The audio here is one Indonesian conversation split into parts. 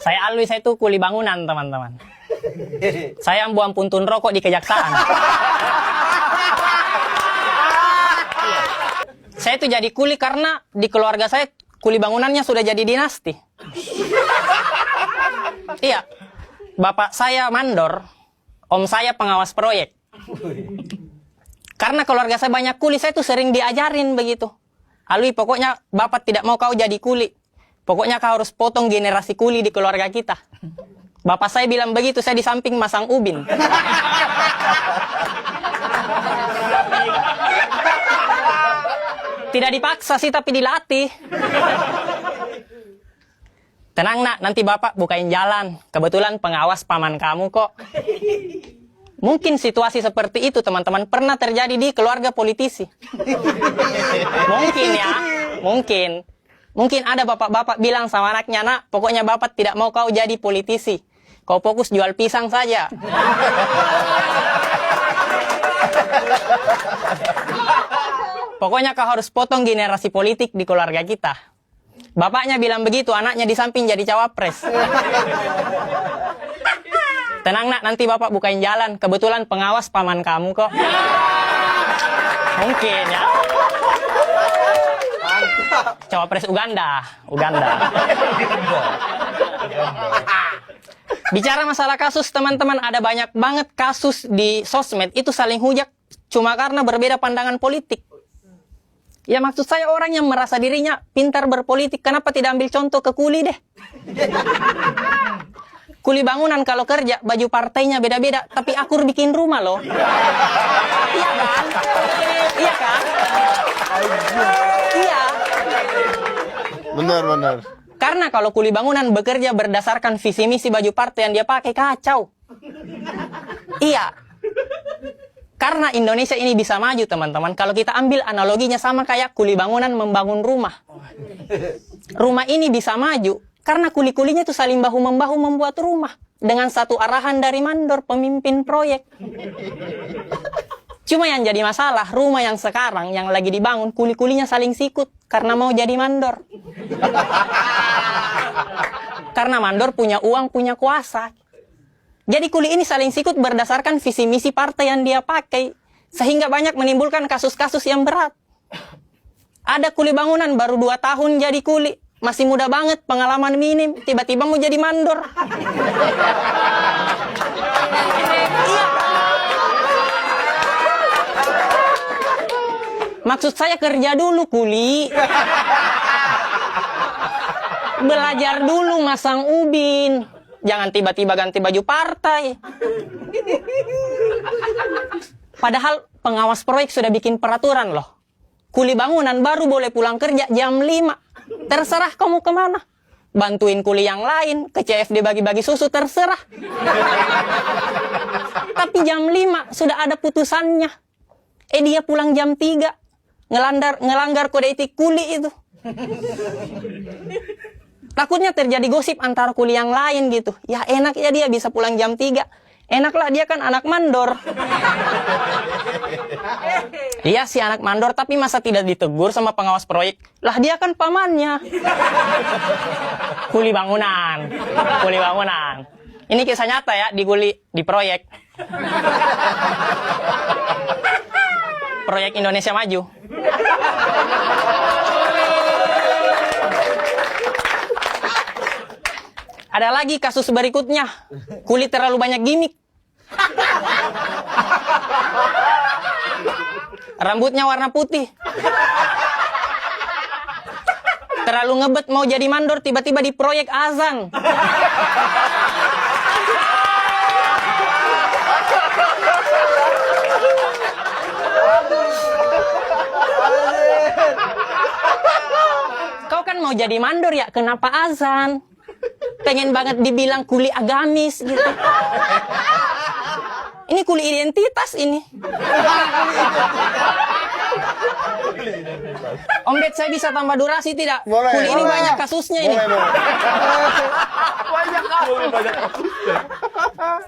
Saya Alwi, saya tuh kuli bangunan, teman-teman. Saya buang puntun rokok di kejaksaan. Saya tuh jadi kuli karena di keluarga saya kuli bangunannya sudah jadi dinasti. Iya, bapak saya mandor, om saya pengawas proyek. Karena keluarga saya banyak kuli, saya tuh sering diajarin begitu. Alwi, pokoknya bapak tidak mau kau jadi kuli. Pokoknya kau harus potong generasi kuli di keluarga kita. Bapak saya bilang begitu, saya di samping masang ubin. Tidak dipaksa sih, tapi dilatih. Tenang nak, nanti bapak bukain jalan. Kebetulan pengawas paman kamu kok. Mungkin situasi seperti itu teman-teman pernah terjadi di keluarga politisi. Mungkin ya, mungkin. Mungkin ada bapak-bapak bilang sama anaknya, nak, pokoknya bapak tidak mau kau jadi politisi. Kau fokus jual pisang saja. Pokoknya kau harus potong generasi politik di keluarga kita. Bapaknya bilang begitu, anaknya di samping jadi cawapres. Tenang nak, nanti bapak bukain jalan. Kebetulan pengawas paman kamu kok. Mungkin ya. Cawapres Uganda. Bicara masalah kasus, teman-teman, ada banyak banget kasus di sosmed itu saling hujat cuma karena berbeda pandangan politik. Ya maksud saya orang yang merasa dirinya pintar berpolitik, kenapa tidak ambil contoh ke kuli deh? Kuli bangunan kalau kerja, baju partainya beda-beda, tapi akur bikin rumah loh. Iya kan? Iya kan? Iya. Benar. Karena kalau kuli bangunan bekerja berdasarkan visi misi baju partai yang dia pakai, kacau. Iya. Karena Indonesia ini bisa maju, teman-teman, kalau kita ambil analoginya sama kayak kuli bangunan membangun rumah. Rumah ini bisa maju karena kuli-kulinya itu saling bahu-membahu membuat rumah dengan satu arahan dari mandor, pemimpin proyek. Cuma yang jadi masalah, rumah yang sekarang yang lagi dibangun, kuli-kulinya saling sikut karena mau jadi mandor. Karena mandor punya uang, punya kuasa. Jadi kuli ini saling sikut berdasarkan visi misi partai yang dia pakai, sehingga banyak menimbulkan kasus-kasus yang berat. Ada kuli bangunan baru 2 tahun jadi kuli, masih muda banget, pengalaman minim, tiba-tiba mau jadi mandor. Iya. Maksud saya kerja dulu kuli. Belajar dulu masang ubin. Jangan tiba-tiba ganti baju partai. Padahal pengawas proyek sudah bikin peraturan loh. Kuli bangunan baru boleh pulang kerja jam 5. Terserah kamu kemana. Bantuin kuli yang lain, ke CFD bagi-bagi susu, terserah. Tapi jam 5 sudah ada putusannya. Dia pulang jam 3. Ngelanggar kode etik kuli itu. Takutnya terjadi gosip antara kuli yang lain gitu. Ya enak ya dia bisa pulang jam 3. Enaklah dia kan anak mandor. Iya sih anak mandor, tapi masa tidak ditegur sama pengawas proyek? Lah dia kan pamannya. Kuli bangunan. Ini kisah nyata ya di proyek. Proyek Indonesia Maju. Ada lagi kasus berikutnya. Kuli terlalu banyak gimmick. Rambutnya warna putih. Terlalu ngebet mau jadi mandor, tiba-tiba di proyek azan. Kau kan mau jadi mandor ya, kenapa azan? Pengen banget dibilang kuli agamis gitu. Ini kuli identitas ini. Om Ded, saya bisa tambah durasi tidak? Boleh, kuli ini boleh. banyak kasusnya ini.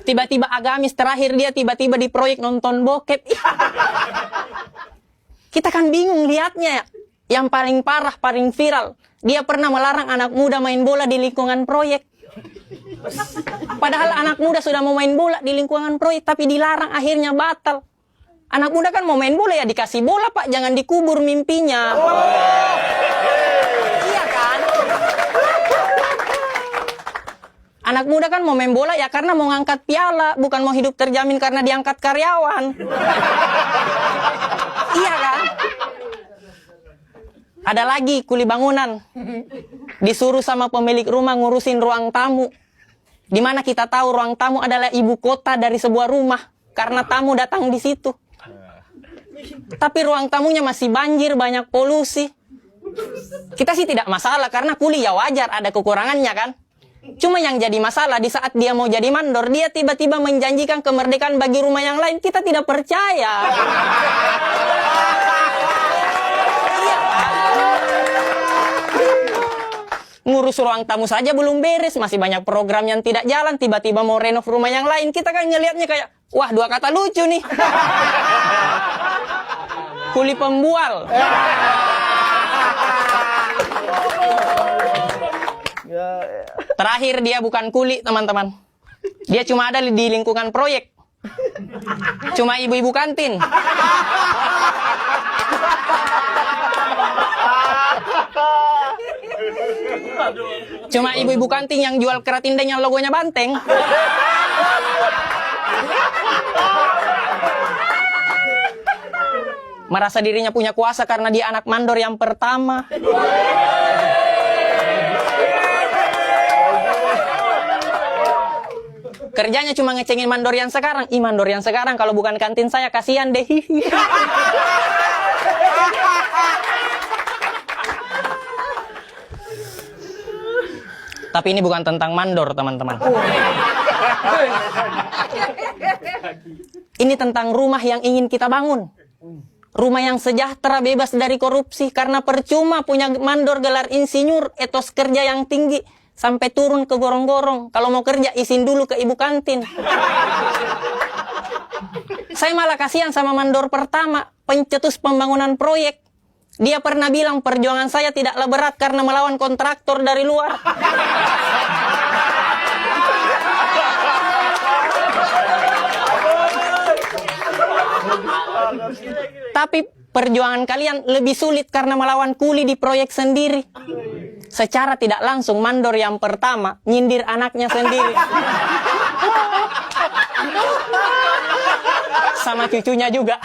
Tiba-tiba agamis, terakhir dia tiba-tiba di proyek nonton bokep. Kita kan bingung lihatnya ya. Yang paling parah, paling viral, dia pernah melarang anak muda main bola di lingkungan proyek. Padahal anak muda sudah mau main bola di lingkungan proyek, tapi dilarang, akhirnya batal. Anak muda kan mau main bola ya dikasih bola, Pak, jangan dikubur mimpinya. Iya kan? Anak muda kan mau main bola ya karena mau ngangkat piala, bukan mau hidup terjamin karena diangkat karyawan. Iya kan? Ada lagi kuli bangunan. Disuruh sama pemilik rumah ngurusin ruang tamu. Dimana kita tahu ruang tamu adalah ibu kota dari sebuah rumah. Karena tamu datang di situ. Tapi ruang tamunya masih banjir, banyak polusi. Kita sih tidak masalah karena kuli ya wajar, ada kekurangannya kan. Cuma yang jadi masalah di saat dia mau jadi mandor, dia tiba-tiba menjanjikan kemerdekaan bagi rumah yang lain. Kita tidak percaya. Ngurus ruang tamu saja belum beres, masih banyak program yang tidak jalan, tiba-tiba mau renov rumah yang lain, kita kan ngelihatnya kayak, wah, dua kata lucu nih. Kuli pembual. Terakhir dia bukan kuli, teman-teman. Dia cuma ada di lingkungan proyek. Cuma ibu-ibu kantin. Cuma ibu-ibu kantin yang jual kerat indeng yang logonya banteng. Merasa dirinya punya kuasa karena dia anak mandor yang pertama. Kerjanya cuma ngecengin mandor yang sekarang. Ih, mandor yang sekarang kalau bukan kantin saya kasihan deh. Tapi ini bukan tentang mandor, teman-teman. Ini tentang rumah yang ingin kita bangun. Rumah yang sejahtera, bebas dari korupsi. Karena percuma punya mandor gelar insinyur, etos kerja yang tinggi, sampai turun ke gorong-gorong. Kalau mau kerja, izin dulu ke ibu kantin. Saya malah kasihan sama mandor pertama, pencetus pembangunan proyek. Dia pernah bilang perjuangan saya tidaklah berat karena melawan kontraktor dari luar. Tapi perjuangan kalian lebih sulit karena melawan kuli di proyek sendiri. Secara tidak langsung mandor yang pertama nyindir anaknya sendiri. Sama cucunya juga.